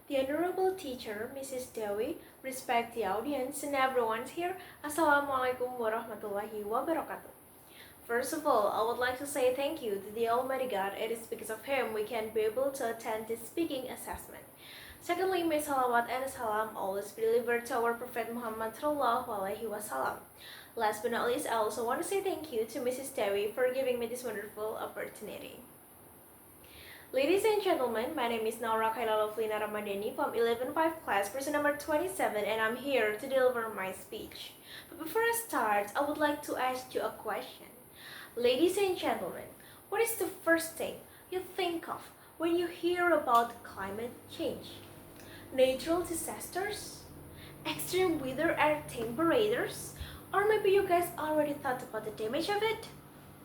The Honorable Teacher, Mrs. Dewi, respect the audience and everyone here. Assalamualaikum warahmatullahi wabarakatuh. First of all, I would like to say thank you to the Almighty God. It is because of Him we can be able to attend this speaking assessment. Secondly, may salawat and salam always be delivered to our Prophet Muhammad sallallahu alaihi wasallam. Last but not least, I also want to say thank you to Mrs. Dewi for giving me this wonderful opportunity. Ladies and gentlemen, my name is Naura Kaila Loflina Ramadhani from 11.5 class, person number 27, and I'm here to deliver my speech. But before I start, I would like to ask you a question. Ladies and gentlemen, what is the first thing you think of when you hear about climate change? Natural disasters? Extreme weather and temperatures? Or maybe you guys already thought about the damage of it?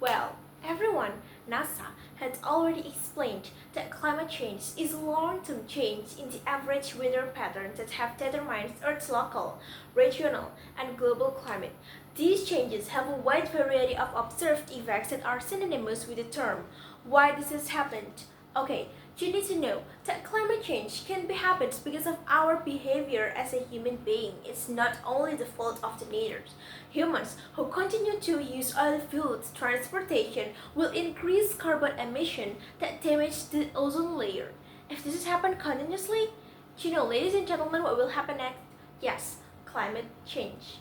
Well, everyone, NASA has already explained that climate change is a long-term change in the average weather patterns that have determined Earth's local, regional, and global climate. These changes have a wide variety of observed effects that are synonymous with the term. Why this has happened? Okay, you need to know that climate change can be happened because of our behavior as a human being. It's not only the fault of the nature. Humans who continue to use oil fuels transportation will increase carbon emission that damage the ozone layer. If this has happened continuously, you know, ladies and gentlemen, what will happen next? Yes, climate change.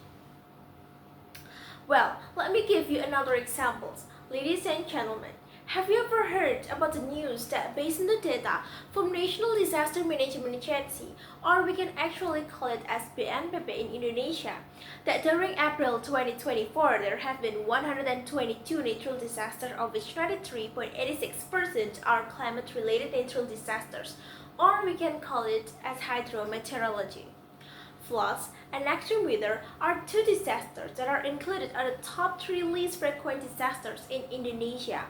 Well, let me give you another example. Ladies and gentlemen, have you ever heard about the news that based on the data from National Disaster Management Agency, or we can actually call it as BNPB in Indonesia, that during April 2024 there have been 122 natural disasters, of which 93.86% are climate-related natural disasters, or we can call it as hydrometeorology. Floods and extreme weather are two disasters that are included on the top 3 least frequent disasters in Indonesia.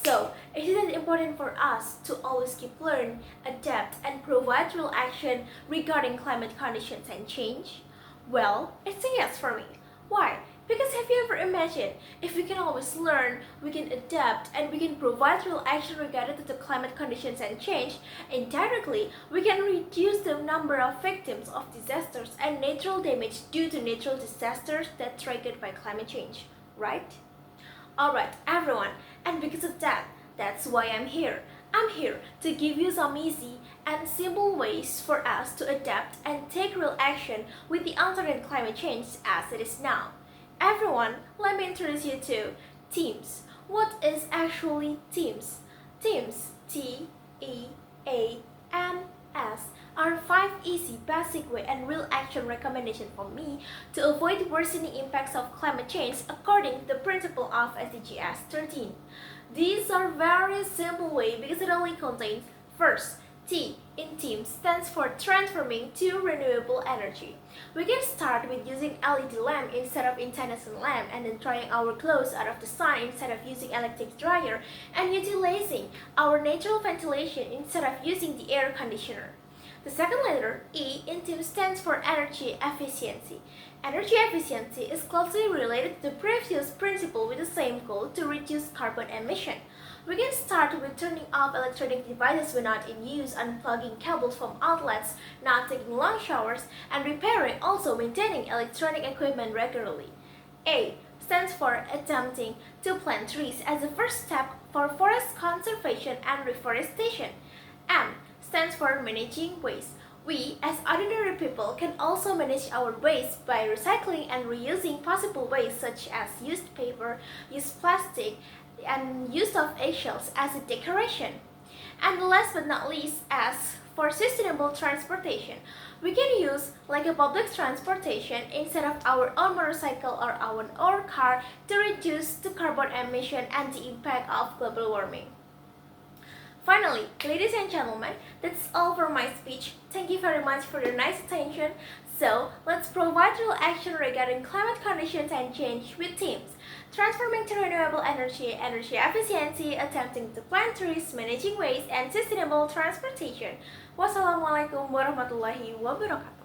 So, it is important for us to always keep learn, adapt, and provide real action regarding climate conditions and change? Well, it's a yes for me. Why? Because have you ever imagined if we can always learn, we can adapt, and we can provide real action regarding to the climate conditions and change, indirectly we can reduce the number of victims of disasters and natural damage due to natural disasters that triggered by climate change, right? Alright, everyone, and because of that, that's why I'm here. I'm here to give you some easy and simple ways for us to adapt and take real action with the uncertain climate change as it is now. Everyone, let me introduce you to TEAMS. What is actually TEAMS? TEAMS, TEAMS, are 5 easy, basic way and real action recommendations for me to avoid worsening impacts of climate change according to the principle of SDGs 13. These are very simple way because it only contains first, T in TEAMS stands for transforming to renewable energy. We can start with using LED lamp instead of incandescent lamp, and then drying our clothes out of the sun instead of using electric dryer, and utilizing our natural ventilation instead of using the air conditioner. The second letter, E in TEAMS, stands for energy efficiency. Energy efficiency is closely related to the previous principle with the same goal to reduce carbon emission. We can start with turning off electronic devices when not in use, unplugging cables from outlets, not taking long showers, and repairing, also maintaining electronic equipment regularly. A stands for attempting to plant trees as a first step for forest conservation and reforestation. M stands for managing waste. We, as ordinary people, can also manage our waste by recycling and reusing possible waste such as used paper, used plastic, and use of eggshells as a decoration. And last but not least, as for sustainable transportation, we can use like a public transportation instead of our own motorcycle or our own car to reduce the carbon emission and the impact of global warming. Finally, ladies and gentlemen, that's all for my speech. Thank you very much for your nice attention. So, let's provide real action regarding climate conditions and change with TEAMS. Transforming to renewable energy, energy efficiency, attempting to plant trees, managing waste, and sustainable transportation. Wassalamualaikum warahmatullahi wabarakatuh.